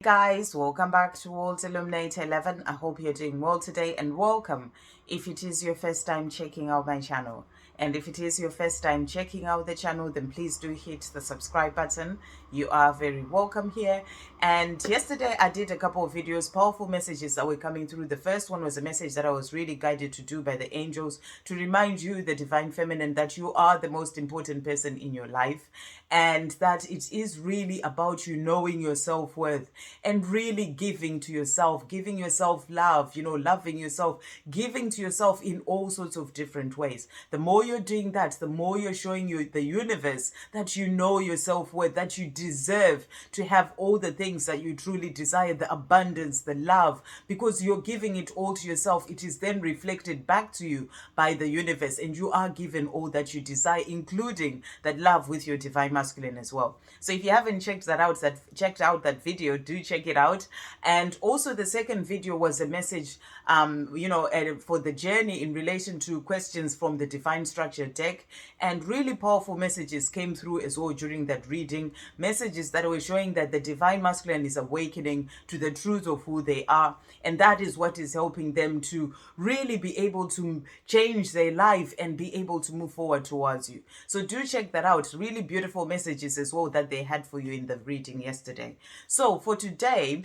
guys, welcome back to World Illuminator 11. I hope you're doing well today, and welcome if it is your first time checking out my channel. And if it is your first time checking out the channel, then please do hit the subscribe button. You are very welcome here. And yesterday I did a couple of videos, powerful messages that were coming through. The first one was a message that I was really guided to do by the angels to remind you, the divine feminine, that you are the most important person in your life, and that it is really about you knowing your self-worth and really giving to yourself, giving yourself love, loving yourself, giving to yourself in all sorts of different ways. The more you're doing that, the more you're showing you the universe that you know your self-worth, that you deserve to have all the things that you truly desire, the abundance, the love, because you're giving it all to yourself. It is then reflected back to you by the universe, and you are given all that you desire, including that love with your divine masculine as well. So if you haven't checked out that video, do check it out. And also the second video was a message for the journey in relation to questions from the Divine Structure deck, and really powerful messages came through as well during that reading, messages that were showing that the divine masculine is awakening to the truth of who they are, and that is what is helping them to really be able to change their life and be able to move forward towards you. So do check that out. Really beautiful messages as well that they had for you in the reading yesterday. So for today,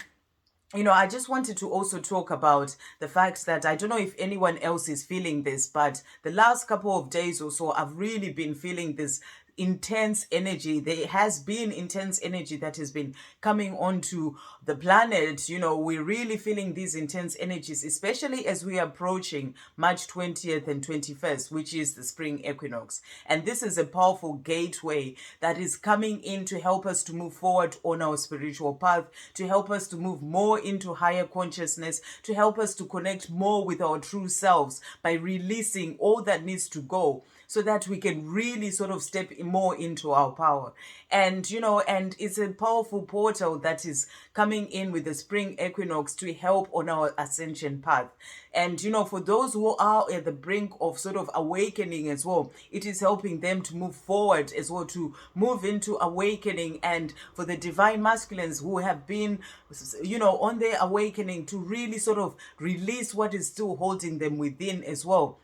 I just wanted to also talk about the fact that I don't know if anyone else is feeling this, but the last couple of days or so, I've really been feeling this intense energy. There has been intense energy that has been coming onto the planet. We're really feeling these intense energies, especially as we are approaching March 20th and 21st, which is the Spring Equinox. And this is a powerful gateway that is coming in to help us to move forward on our spiritual path, to help us to move more into higher consciousness, to help us to connect more with our true selves by releasing all that needs to go, so that we can really sort of step more into our power. And it's a powerful portal that is coming in with the Spring Equinox to help on our ascension path. And for those who are at the brink of sort of awakening as well, it is helping them to move forward as well, to move into awakening. And for the divine masculines who have been on their awakening, to really sort of release what is still holding them within as well,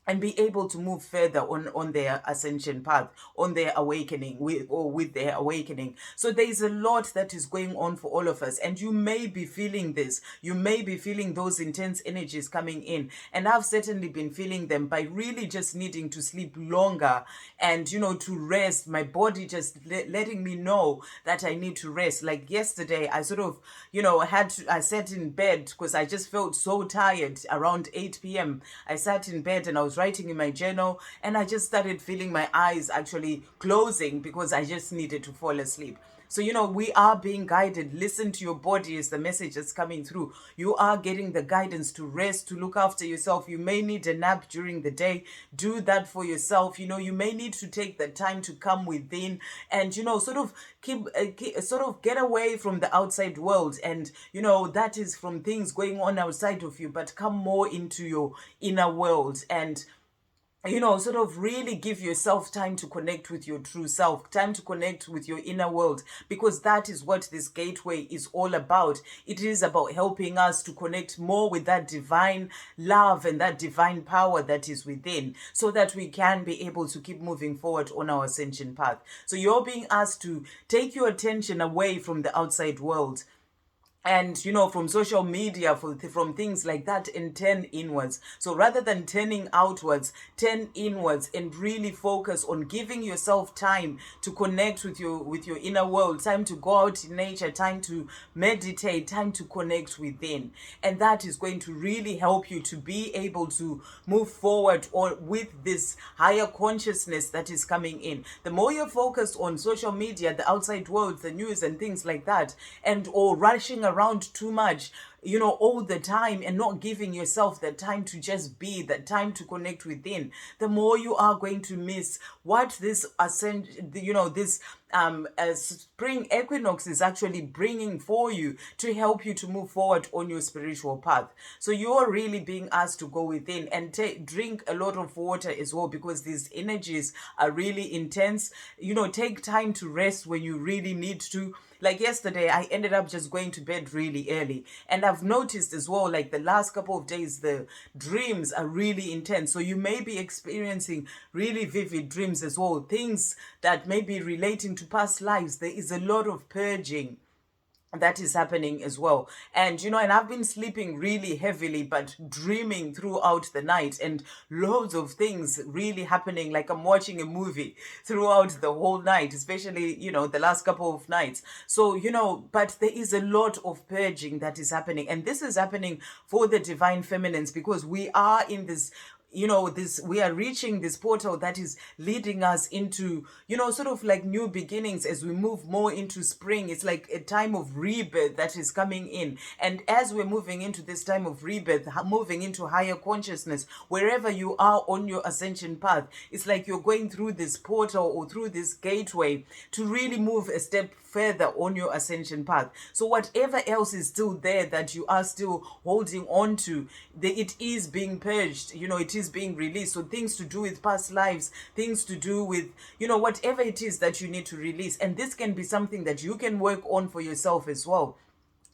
and be able to move further on their ascension path, on their awakening, with their awakening. So there is a lot that is going on for all of us, and you may be feeling this. You may be feeling those intense energies coming in, and I've certainly been feeling them by really just needing to sleep longer and to rest. My body just letting me know that I need to rest. Like yesterday, I sort of I sat in bed because I just felt so tired. Around 8 p.m. I sat in bed and I was writing in my journal, and I just started feeling my eyes actually closing because I just needed to fall asleep. So, we are being guided. Listen to your body is the message that's coming through. You are getting the guidance to rest, to look after yourself. You may need a nap during the day. Do that for yourself. You may need to take the time to come within and, sort of get away from the outside world. And, that is from things going on outside of you, but come more into your inner world and sort of really give yourself time to connect with your true self, time to connect with your inner world, because that is what this gateway is all about. It is about helping us to connect more with that divine love and that divine power that is within, so that we can be able to keep moving forward on our ascension path. So you're being asked to take your attention away from the outside world and from social media, from things like that, and turn inwards. So rather than turning outwards, turn inwards and really focus on giving yourself time to connect with your inner world, time to go out in nature, time to meditate, time to connect within. And that is going to really help you to be able to move forward with this higher consciousness that is coming in. The more you're focused on social media, the outside world, the news and things like that, or rushing around too much, all the time, and not giving yourself the time to just be, that time to connect within, the more you are going to miss what this this spring equinox is actually bringing for you to help you to move forward on your spiritual path. So you're really being asked to go within and drink a lot of water as well, because these energies are really intense. Take time to rest when you really need to. Like yesterday, I ended up just going to bed really early. And I've noticed as well, like the last couple of days, the dreams are really intense. So you may be experiencing really vivid dreams as well. Things that may be relating to past lives. There is a lot of purging that is happening as well. And I've been sleeping really heavily, but dreaming throughout the night, and loads of things really happening, like I'm watching a movie throughout the whole night, especially the last couple of nights. So but there is a lot of purging that is happening, and this is happening for the divine feminines, because we are in this we are reaching this portal that is leading us into sort of like new beginnings. As we move more into spring, it's like a time of rebirth that is coming in. And as we're moving into this time of rebirth, moving into higher consciousness, wherever you are on your ascension path, it's like you're going through this portal or through this gateway to really move a step further on your ascension path. So whatever else is still there that you are still holding on to, it is being purged, it is being released. So things to do with past lives, things to do with whatever it is that you need to release. And this can be something that you can work on for yourself as well,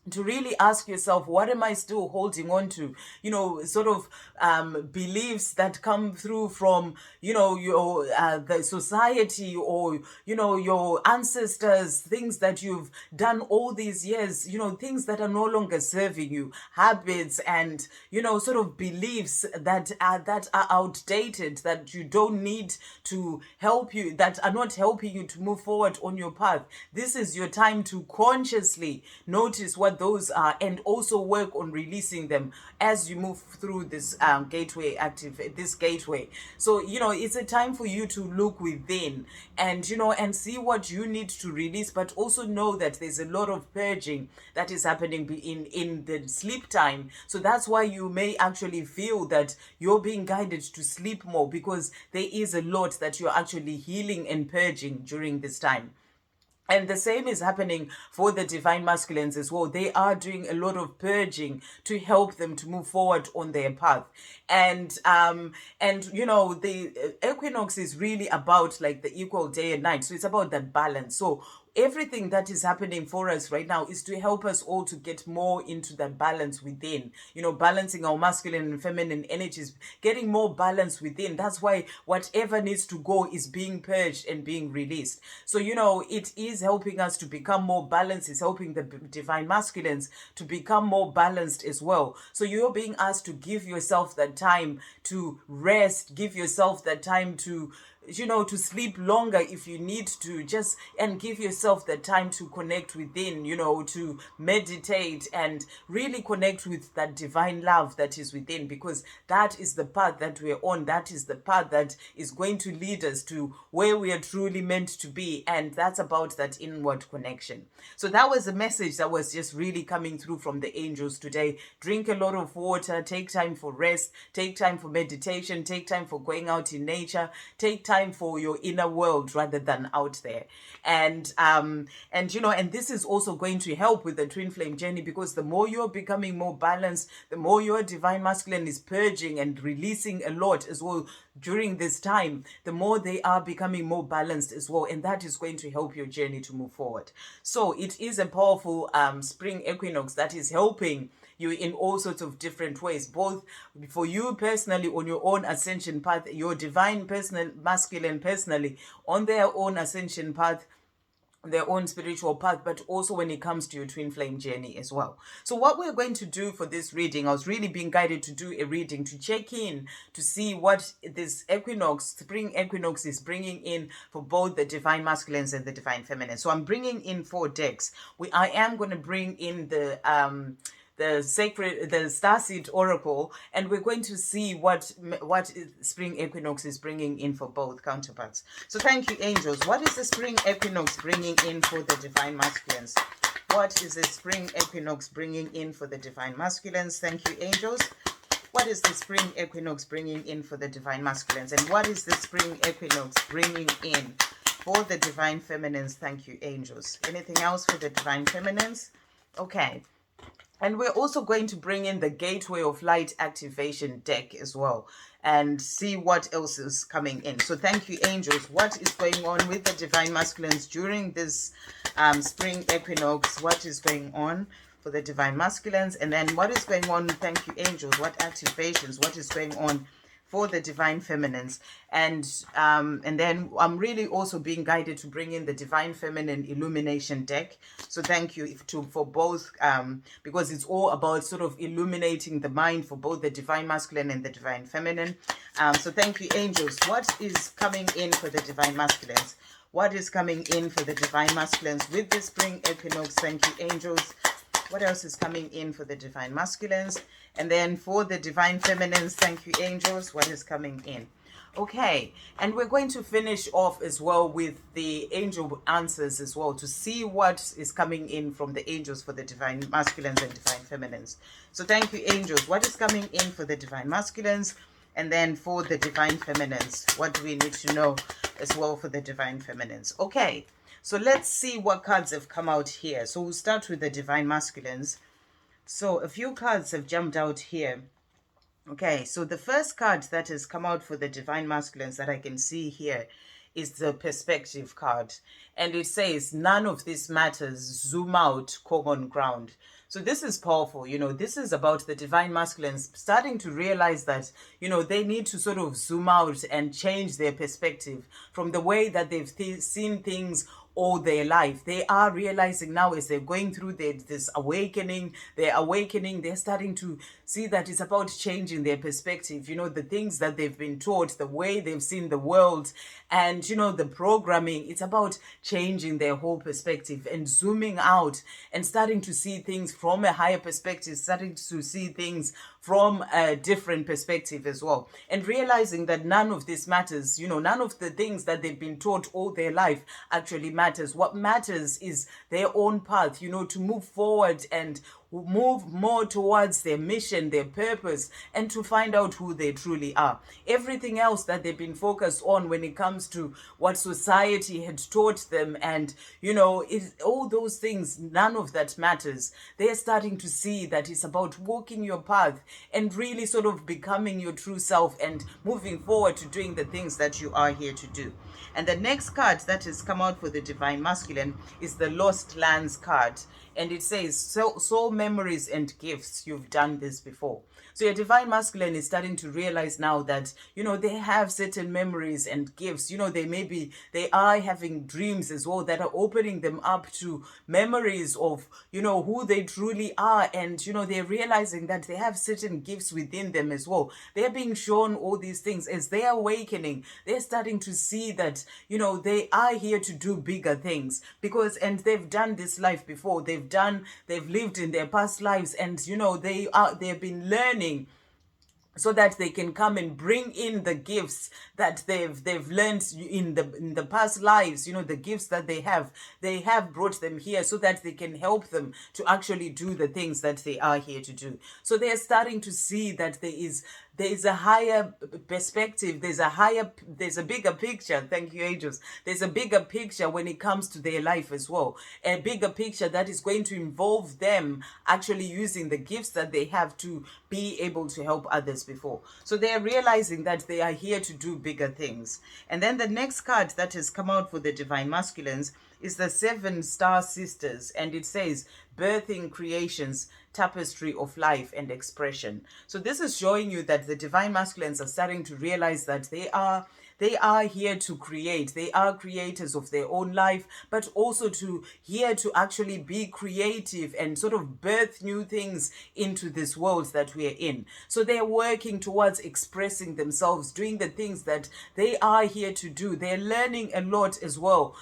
to really ask yourself, what am I still holding on to? Sort of beliefs that come through from, your the society, or, your ancestors, things that you've done all these years, things that are no longer serving you, habits and, sort of beliefs that are outdated, that you don't need to help you, that are not helping you to move forward on your path. This is your time to consciously notice what those are, and also work on releasing them as you move through this gateway. So it's a time for you to look within and and see what you need to release, but also know that there's a lot of purging that is happening in the sleep time. So that's why you may actually feel that you're being guided to sleep more, because there is a lot that you're actually healing and purging during this time. And the same is happening for the divine masculines as well. They are doing a lot of purging to help them to move forward on their path. And the equinox is really about like the equal day and night. So it's about that balance. So everything that is happening for us right now is to help us all to get more into that balance within, balancing our masculine and feminine energies, getting more balance within. That's why whatever needs to go is being purged and being released. So, it is helping us to become more balanced. It's helping the divine masculines to become more balanced as well. So you're being asked to give yourself that time to rest, give yourself that time to to sleep longer if you need to, just and give yourself the time to connect within, to meditate and really connect with that divine love that is within, because that is the path that we're on. That is the path that is going to lead us to where we are truly meant to be. And that's about that inward connection. So that was a message that was just really coming through from the angels today. Drink a lot of water, take time for rest, take time for meditation, take time for going out in nature, take time for your inner world rather than out there. And this is also going to help with the twin flame journey, because the more you're becoming more balanced, the more your divine masculine is purging and releasing a lot as well during this time, the more they are becoming more balanced as well. And that is going to help your journey to move forward. So it is a powerful spring equinox that is helping you in all sorts of different ways, both for you personally on your own ascension path, your divine personal masculine personally on their own ascension path, their own spiritual path, but also when it comes to your twin flame journey as well. So what we're going to do for this reading, I was really being guided to do a reading to check in to see what this spring equinox is bringing in for both the divine masculines and the divine feminine. So I'm bringing in 4 decks. I am going to bring in the the Starseed Oracle, and we're going to see what Spring Equinox is bringing in for both counterparts. So thank you, angels. What is the Spring Equinox bringing in for the Divine Masculines? What is the Spring Equinox bringing in for the Divine Masculines? Thank you, angels. What is the Spring Equinox bringing in for the Divine Masculines? And what is the Spring Equinox bringing in for the Divine Feminines? Thank you, angels. Anything else for the Divine Feminines? Okay. And we're also going to bring in the Gateway of Light activation deck as well and see what else is coming in. So thank you, angels. What is going on with the Divine Masculines during this Spring Equinox? What is going on for the Divine Masculines? And then what is going on, thank you, angels, what activations, what is going on for the Divine Feminines? And then I'm really also being guided to bring in the Divine Feminine Illumination deck. So thank you for both, because it's all about sort of illuminating the mind for both the Divine Masculine and the Divine Feminine. So thank you, angels. What is coming in for the Divine Masculines? What is coming in for the Divine Masculines with the Spring Equinox? Thank you, angels. What else is coming in for the Divine Masculines? And then for the Divine Feminines, thank you, angels. What is coming in? Okay, and we're going to finish off as well with the angel answers as well to see what is coming in from the angels for the Divine Masculines and Divine Feminines. So thank you, angels. What is coming in for the Divine Masculines? And then for the Divine Feminines, what do we need to know as well for the Divine Feminines? Okay, so let's see what cards have come out here. So we'll start with the Divine Masculines. So a few cards have jumped out here. Okay, so the first card that has come out for the Divine Masculines that I can see here is the Perspective card. And it says, none of this matters, zoom out, common ground. So this is powerful. You know, this is about the Divine Masculines starting to realize that, you know, they need to sort of zoom out and change their perspective from the way that they've seen things all their life. They are realizing now as they're going through this awakening, they're starting to see that it's about changing their perspective. You know, the things that they've been taught, the way they've seen the world, and, you know, the programming, it's about changing their whole perspective and zooming out and starting to see things from a higher perspective, starting to see things from a different perspective as well, and realizing that none of this matters. You know, none of the things that they've been taught all their life actually matters. What matters is their own path, you know, to move forward and move more towards their mission, their purpose, and to find out who they truly are. Everything else that they've been focused on when it comes to what society had taught them, and, you know, all those things, none of that matters. They're starting to see that it's about walking your path and really sort of becoming your true self and moving forward to doing the things that you are here to do. And the next card that has come out for the Divine Masculine is the Lost Lands card. And it says, soul memories and gifts. You've done this before. So your Divine Masculine is starting to realize now that, you know, they have certain memories and gifts. You know, they are having dreams as well that are opening them up to memories of, you know, who they truly are. And, you know, they're realizing that they have certain gifts within them as well. They're being shown all these things as they're awakening. They're starting to see that, you know, they are here to do bigger things because, and they've done this life before. They've lived in their past lives, and, you know, they've been learning so that they can come and bring in the gifts that they've learned in the past lives. You know, the gifts that they have brought them here so that they can help them to actually do the things that they are here to do. So they're starting to see that there is a higher perspective, there's a bigger picture. Thank you, angels. There's a bigger picture when it comes to their life as well. A bigger picture that is going to involve them actually using the gifts that they have to be able to help others before. So they are realizing that they are here to do bigger things. And then the next card that has come out for the Divine Masculines is the 7 Star Sisters, and it says birthing creations, tapestry of life and expression. So this is showing you that the Divine Masculines are starting to realize that they are They are here to create. They are creators of their own life, but also here to actually be creative and sort of birth new things into this world that we are in. So they're working towards expressing themselves, doing the things that they are here to do. They're learning a lot as well,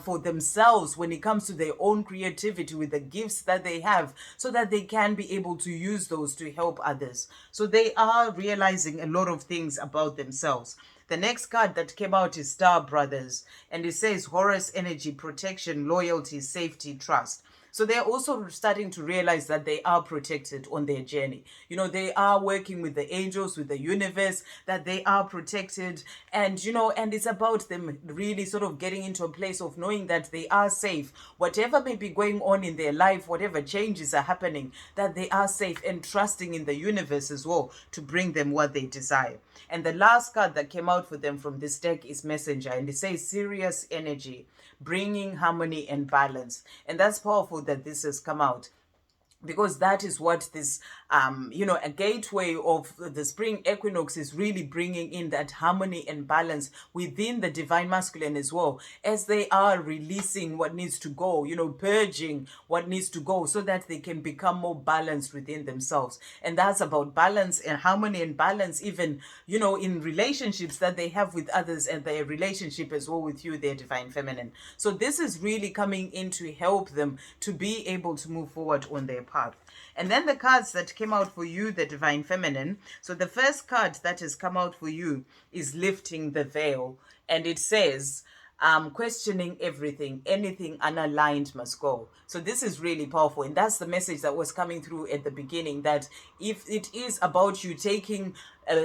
for themselves when it comes to their own creativity with the gifts that they have, so that they can be able to use those to help others. So they are realizing a lot of things about themselves. The next card that came out is Star Brothers, and it says Horus energy, protection, loyalty, safety, trust. So they're also starting to realize that they are protected on their journey. They are working with the angels, with the universe, that they are protected. And, and it's about them really sort of getting into a place of knowing that they are safe. Whatever may be going on in their life, whatever changes are happening, that they are safe, and trusting in the universe as well to bring them what they desire. And the last card that came out for them from this deck is Messenger, and it says Serious energy, bringing harmony and balance. And that's powerful that this has come out, because that is what this a gateway of the spring equinox is really bringing in, that harmony and balance within the divine masculine as well, as they are releasing what needs to go, purging what needs to go, so that they can become more balanced within themselves. And that's about balance and harmony and balance, even in relationships that they have with others, and their relationship as well with you, their divine feminine. So this is really coming in to help them to be able to move forward on their path. And then the cards that came out for you, the divine feminine. So the first card that has come out for you is Lifting the Veil, and it says questioning everything, anything unaligned must go. So this is really powerful, and that's the message that was coming through at the beginning, that if it is about you taking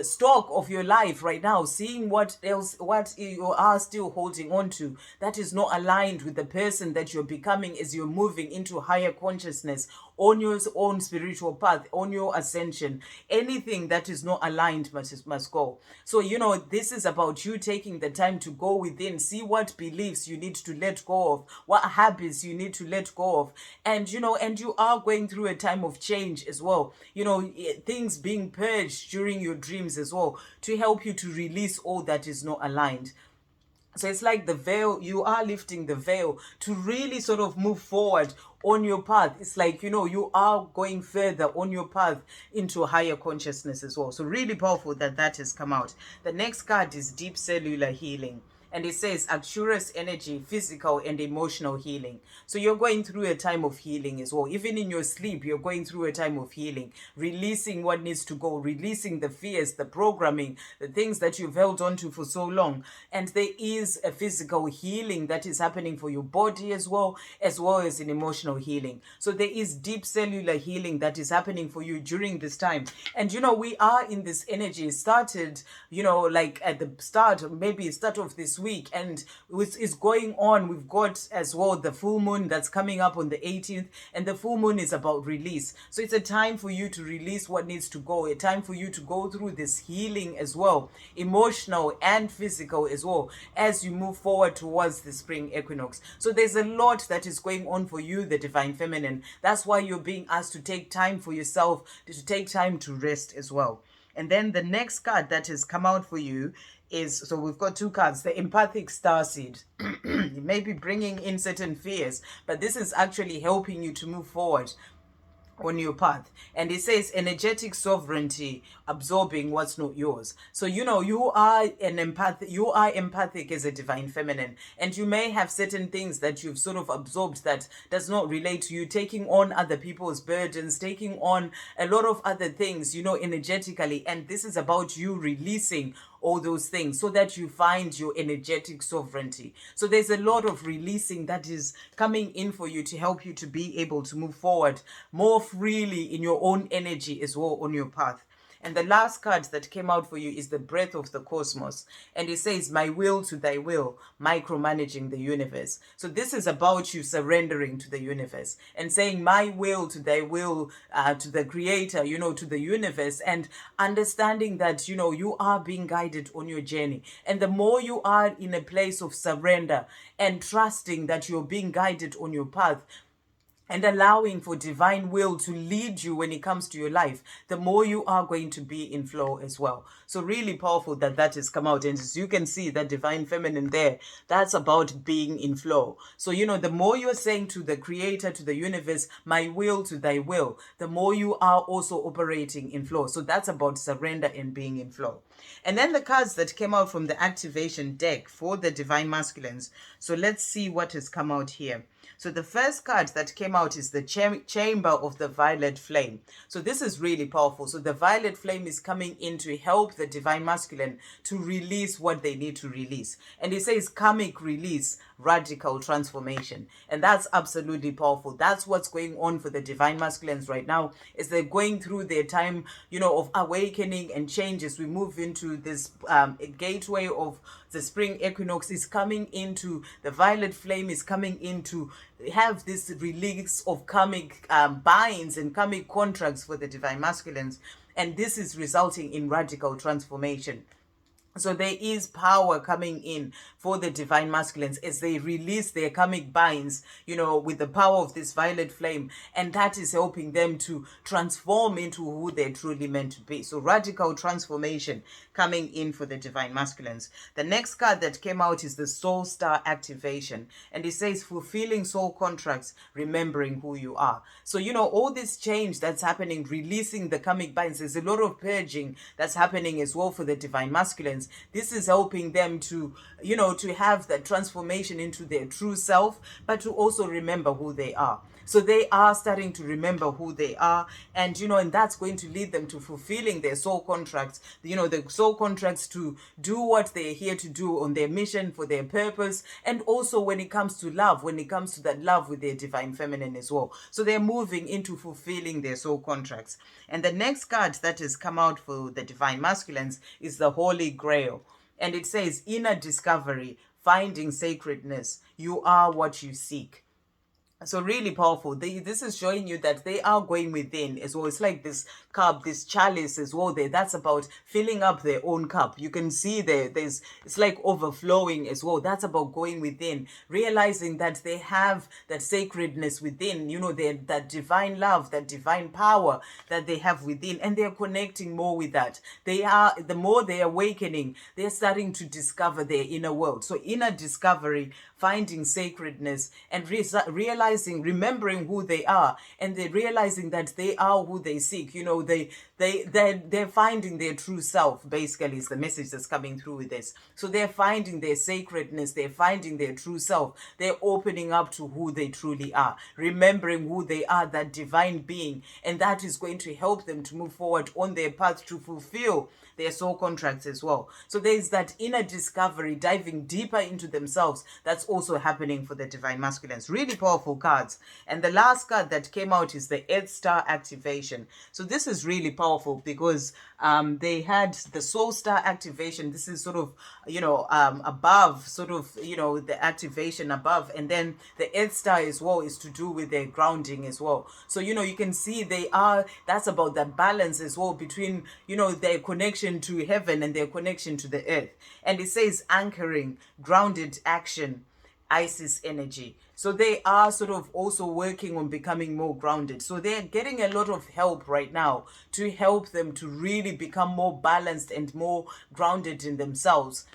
stock of your life right now, seeing what you are still holding on to that is not aligned with the person that you're becoming as you're moving into higher consciousness on your own spiritual path, on your ascension, anything that is not aligned must go. So this is about you taking the time to go within, see what beliefs you need to let go of, what habits you need to let go of. And you are going through a time of change as well, things being purged during your dreams as well, to help you to release all that is not aligned. So it's like the veil, you are lifting the veil to really sort of move forward on your path. It's like, you are going further on your path into higher consciousness as well. So really powerful that has come out. The next card is Deep Cellular Healing. And it says Arcturus energy, physical and emotional healing. So you're going through a time of healing as well. Even in your sleep, you're going through a time of healing, releasing what needs to go, releasing the fears, the programming, the things that you've held on to for so long. And there is a physical healing that is happening for your body as well as an emotional healing. So there is deep cellular healing that is happening for you during this time. And we are in this energy. It started, like at the start, maybe start of this week, and it's going on. We've got as well the full moon that's coming up on the 18th, and the full moon is about release. So it's a time for you to release what needs to go, a time for you to go through this healing as well, emotional and physical as well, as you move forward towards the spring equinox. So there's a lot that is going on for you, the divine feminine. That's why you're being asked to take time for yourself, to take time to rest as well. And then the next card that has come out for you is, so we've got two cards, the Empathic Starseed. It may be bringing in certain fears, but this is actually helping you to move forward on your path. And it says energetic sovereignty, absorbing what's not yours. So you are empathic as a divine feminine, and you may have certain things that you've sort of absorbed that does not relate to you, taking on other people's burdens, taking on a lot of other things, energetically. And this is about you releasing all those things so that you find your energetic sovereignty. So there's a lot of releasing that is coming in for you to help you to be able to move forward more freely in your own energy as well on your path. And the last card that came out for you is the Breath of the Cosmos. And it says, my will to thy will, micromanaging the universe. So this is about you surrendering to the universe and saying, my will to thy will, to the creator, to the universe, and understanding that, you are being guided on your journey. And the more you are in a place of surrender and trusting that you're being guided on your path, and allowing for divine will to lead you when it comes to your life, the more you are going to be in flow as well. So really powerful that that has come out. And as you can see, that divine feminine there, that's about being in flow. So, the more you're saying to the creator, to the universe, my will to thy will, the more you are also operating in flow. So that's about surrender and being in flow. And then the cards that came out from the activation deck for the divine masculines. So let's see what has come out here. So the first card that came out is the chamber of the violet flame. So this is really powerful. So the violet flame is coming in to help the divine masculine to release what they need to release. And it says karmic release, radical transformation. And that's absolutely powerful. That's what's going on for the divine masculines right now, is they're going through their time, of awakening and changes. We move into this gateway of the spring equinox is coming into, the violet flame is coming into have this release of karmic binds and karmic contracts for the divine masculines. And this is resulting in radical transformation. So there is power coming in for the divine masculines as they release their karmic binds, with the power of this violet flame. And that is helping them to transform into who they're truly meant to be. So radical transformation coming in for the divine masculines. The next card that came out is the soul star activation. And it says fulfilling soul contracts, remembering who you are. So, all this change that's happening, releasing the karmic binds, there's a lot of purging that's happening as well for the divine masculines. This is helping them to, to have that transformation into their true self, but to also remember who they are. So they are starting to remember who they are, and and that's going to lead them to fulfilling their soul contracts, the soul contracts to do what they're here to do on their mission, for their purpose, and also when it comes to love, when it comes to that love with their divine feminine as well. So they're moving into fulfilling their soul contracts. And the next card that has come out for the divine masculines is the Holy Grail. And it says inner discovery, finding sacredness. You are what you seek. So really powerful. This is showing you that they are going within as well. It's like this cup, this chalice as well there. That's about filling up their own cup. You can see it's like overflowing as well. That's about going within, realizing that they have that sacredness within, that divine love, that divine power that they have within, and they're connecting more with that. The more they're awakening, they're starting to discover their inner world. So inner discovery, finding sacredness, and remembering who they are, and they're realizing that they are who they seek. They're finding their true self, basically, is the message that's coming through with this. So they're finding their sacredness, they're finding their true self, they're opening up to who they truly are, remembering who they are, that divine being, and that is going to help them to move forward on their path to fulfill their soul contracts as well. So there's that inner discovery, diving deeper into themselves, that's also happening for the divine masculines. Really powerful cards. And the last card that came out is the Earth Star activation. So this is really powerful because they had the Soul Star activation. This is sort of, above, sort of, the activation above. And then the Earth Star as well is to do with their grounding as well. So, you can see that's about that balance as well between, their connection to heaven and their connection to the earth. And it says anchoring, grounded action, Isis energy. So they are sort of also working on becoming more grounded. So they're getting a lot of help right now to help them to really become more balanced and more grounded in themselves,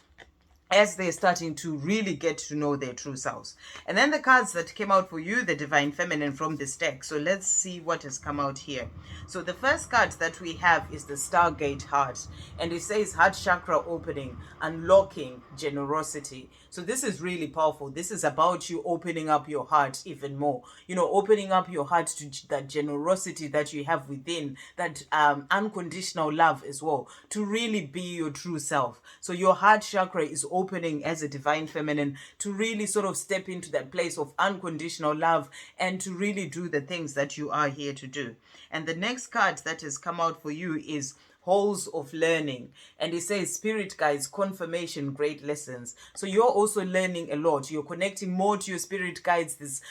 as they're starting to really get to know their true selves. And then the cards that came out for you, the divine feminine, from this deck. So let's see what has come out here. So the first card that we have is the Stargate Heart, and it says heart chakra opening, unlocking generosity. So this is really powerful. This is about you opening up your heart even more, opening up your heart to that generosity that you have within, that unconditional love as well, to really be your true self. So your heart chakra is opening as a divine feminine to really sort of step into that place of unconditional love and to really do the things that you are here to do. And the next card that has come out for you is halls of learning. And it says spirit guides, confirmation, great lessons. So you're also learning a lot. You're connecting more to your spirit guides. This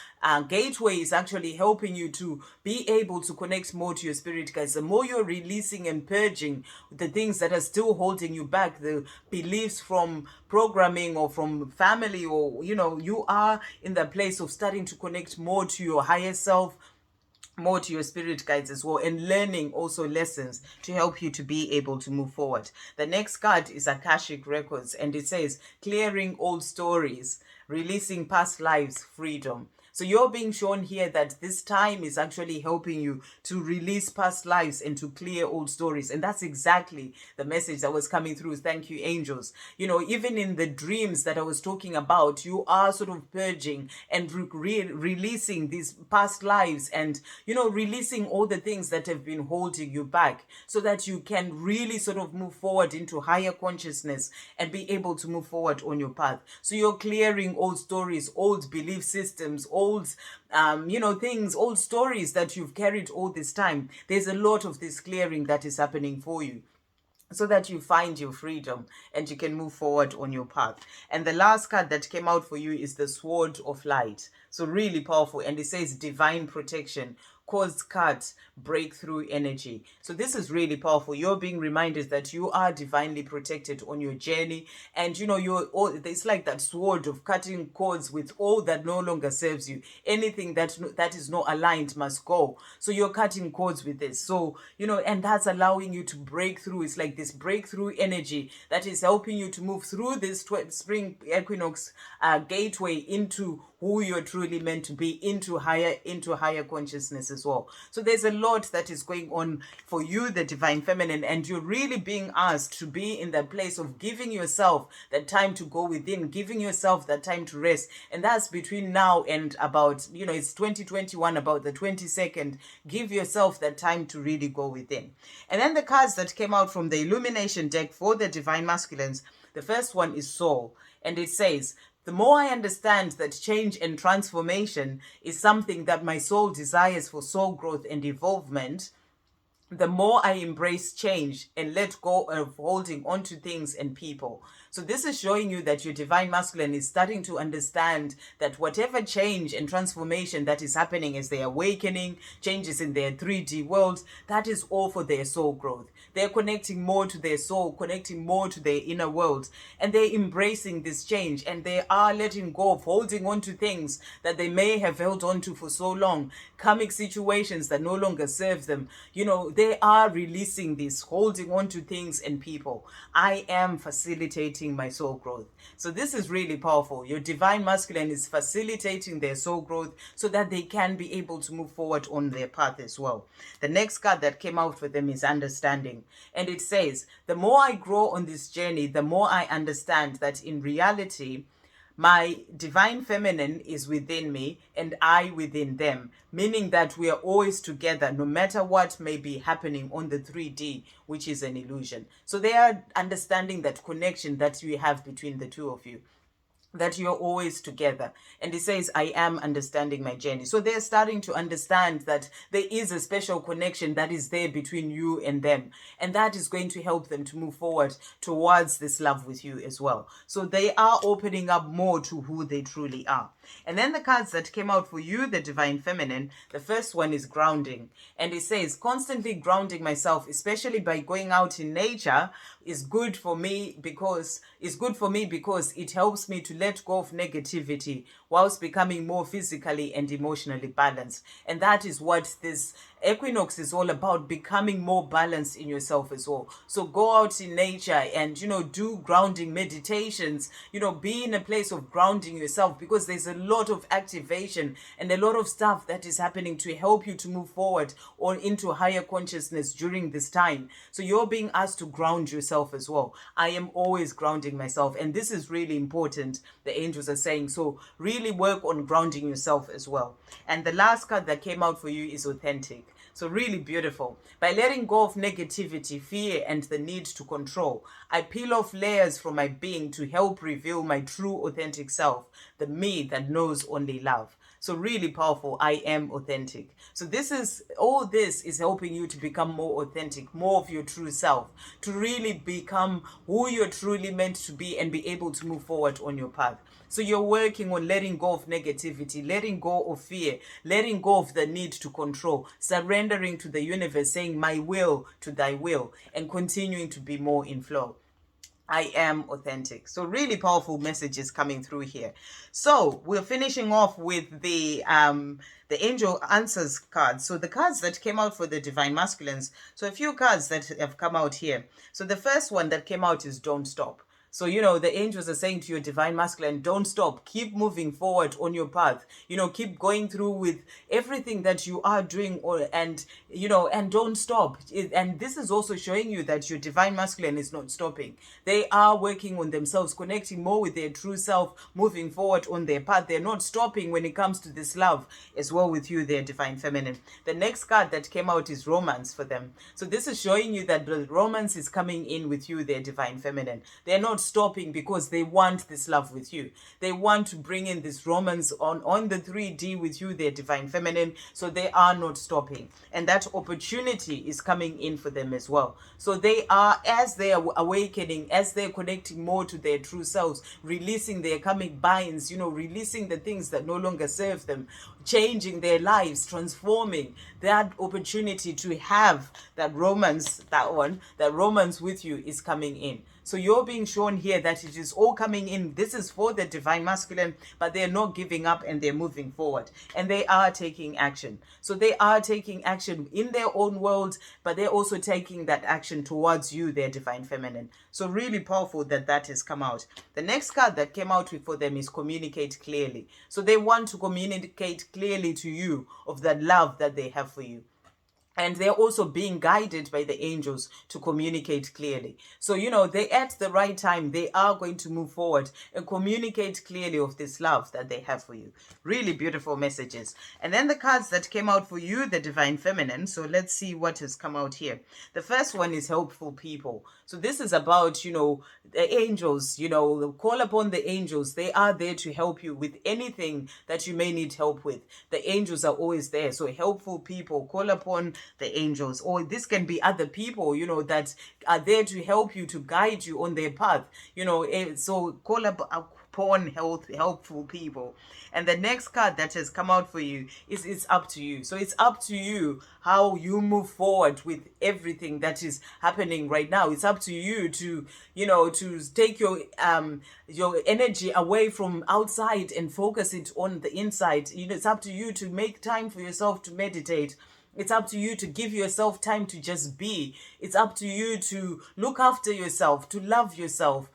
gateway is actually helping you to be able to connect more to your spirit guides. The more you're releasing and purging the things that are still holding you back, the beliefs from programming or from family, or you are in the place of starting to connect more to your higher self, more to your spirit guides as well, and learning also lessons to help you to be able to move forward. The next card is Akashic Records, and it says clearing old stories, releasing past lives, freedom. So you're being shown here that this time is actually helping you to release past lives and to clear old stories. And that's exactly the message that was coming through. Thank you, angels. Even in the dreams that I was talking about, you are sort of purging and releasing these past lives, and, releasing all the things that have been holding you back, so that you can really sort of move forward into higher consciousness and be able to move forward on your path. So you're clearing old stories, old belief systems, old things, old stories that you've carried all this time. There's a lot of this clearing that is happening for you, so that you find your freedom and you can move forward on your path. And the last card that came out for you is the Sword of Light. So really powerful. And it says divine protection, cause cut, breakthrough energy. So this is really powerful. You're being reminded that you are divinely protected on your journey. And it's like that sword of cutting cords with all that no longer serves you. Anything that is not aligned must go. So you're cutting cords with this. So, and that's allowing you to break through. It's like this breakthrough energy that is helping you to move through this spring equinox gateway into who you're truly meant to be, into higher consciousness as well. So there's a lot that is going on for you, the divine feminine, and you're really being asked to be in that place of giving yourself that time to go within, giving yourself that time to rest. And that's between now and about, it's 2021, about the 22nd. Give yourself that time to really go within. And then the cards that came out from the Illumination deck for the divine masculines, the first one is Soul, and it says, the more I understand that change and transformation is something that my soul desires for soul growth and evolvement, the more I embrace change and let go of holding on to things and people. So this is showing you that your divine masculine is starting to understand that whatever change and transformation that is happening as they're awakening, changes in their 3D world, that is all for their soul growth. They're connecting more to their soul, connecting more to their inner world, and they're embracing this change, and they are letting go of holding on to things that they may have held on to for so long, karmic situations that no longer serve them. They are releasing this, holding on to things and people. I am facilitating my soul growth. So this is really powerful. Your divine masculine is facilitating their soul growth so that they can be able to move forward on their path as well. The next card that came out for them is understanding. And it says, the more I grow on this journey, the more I understand that in reality, my divine feminine is within me and I within them, meaning that we are always together no matter what may be happening on the 3D, which is an illusion. So they are understanding that connection that you have between the two of you, that you're always together. And it says, I am understanding my journey. So they're starting to understand that there is a special connection that is there between you and them. And that is going to help them to move forward towards this love with you as well. So they are opening up more to who they truly are. And then the cards that came out for you, the divine feminine, the first one is grounding. And it says, constantly grounding myself, especially by going out in nature, is good for me because it helps me to let go of negativity whilst becoming more physically and emotionally balanced. And that is what this equinox is all about, becoming more balanced in yourself as well. So go out in nature and, do grounding meditations, be in a place of grounding yourself, because there's a lot of activation and a lot of stuff that is happening to help you to move forward or into higher consciousness during this time. So you're being asked to ground yourself as well. I am always grounding myself, and this is really important, the angels are saying. So really work on grounding yourself as well. And the last card that came out for you is authentic. So really beautiful. By letting go of negativity, fear, and the need to control, I peel off layers from my being to help reveal my true authentic self, the me that knows only love. So really powerful. I am authentic. So all this is helping you to become more authentic, more of your true self, to really become who you're truly meant to be and be able to move forward on your path. So you're working on letting go of negativity, letting go of fear, letting go of the need to control, surrendering to the universe, saying my will to thy will, and continuing to be more in flow. I am authentic. So really powerful messages coming through here. So we're finishing off with the angel answers cards. So the cards that came out for the divine masculines. So a few cards that have come out here. So the first one that came out is don't stop. So, the angels are saying to your divine masculine, don't stop. Keep moving forward on your path. Keep going through with everything that you are doing, and don't stop. And this is also showing you that your divine masculine is not stopping. They are working on themselves, connecting more with their true self, moving forward on their path. They're not stopping when it comes to this love as well with you, their divine feminine. The next card that came out is romance for them. So this is showing you that the romance is coming in with you, their divine feminine. They're not stopping because they want this love with you. They want to bring in this romance on the 3D with you, their divine feminine. So they are not stopping. And that opportunity is coming in for them as well. So they are, as they are awakening, as they're connecting more to their true selves, releasing their karmic binds, releasing the things that no longer serve them, changing their lives, transforming, that opportunity to have that romance, that romance with you is coming in. So you're being shown here that it is all coming in. This is for the divine masculine, but they're not giving up and they're moving forward. And they are taking action. So they are taking action in their own world, but they're also taking that action towards you, their divine feminine. So really powerful that has come out. The next card that came out for them is communicate clearly. So they want to communicate clearly to you of the love that they have for you. And they're also being guided by the angels to communicate clearly. So, they at the right time, they are going to move forward and communicate clearly of this love that they have for you. Really beautiful messages. And then the cards that came out for you, the divine feminine. So let's see what has come out here. The first one is helpful people. So this is about, the angels, call upon the angels. They are there to help you with anything that you may need help with. The angels are always there. So helpful people, call upon the angels, or this can be other people, that are there to help you, to guide you on their path, so call upon helpful people. And the next card that has come out for you is it's up to you. So it's up to you how you move forward with everything that is happening right now. It's up to you to, to take your energy away from outside and focus it on the inside. It's up to you to make time for yourself to meditate. It's up to you to give yourself time to just be. It's up to you to look after yourself, to love yourself,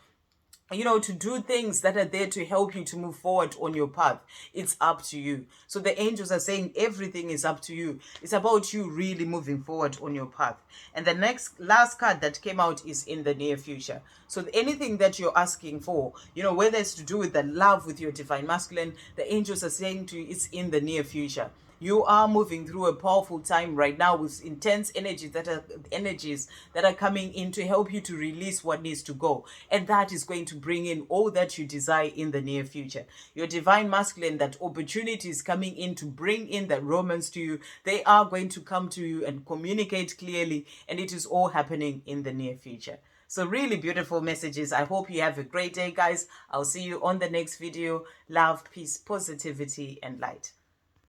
to do things that are there to help you to move forward on your path. It's up to you. So the angels are saying everything is up to you. It's about you really moving forward on your path. And the last card that came out is in the near future. So anything that you're asking for, whether it's to do with the love with your divine masculine, the angels are saying to you, it's in the near future. You are moving through a powerful time right now with intense energies that are coming in to help you to release what needs to go. And that is going to bring in all that you desire in the near future. Your divine masculine, that opportunity is coming in to bring in that romance to you. They are going to come to you and communicate clearly, and it is all happening in the near future. So really beautiful messages. I hope you have a great day, guys. I'll see you on the next video. Love, peace, positivity, and light.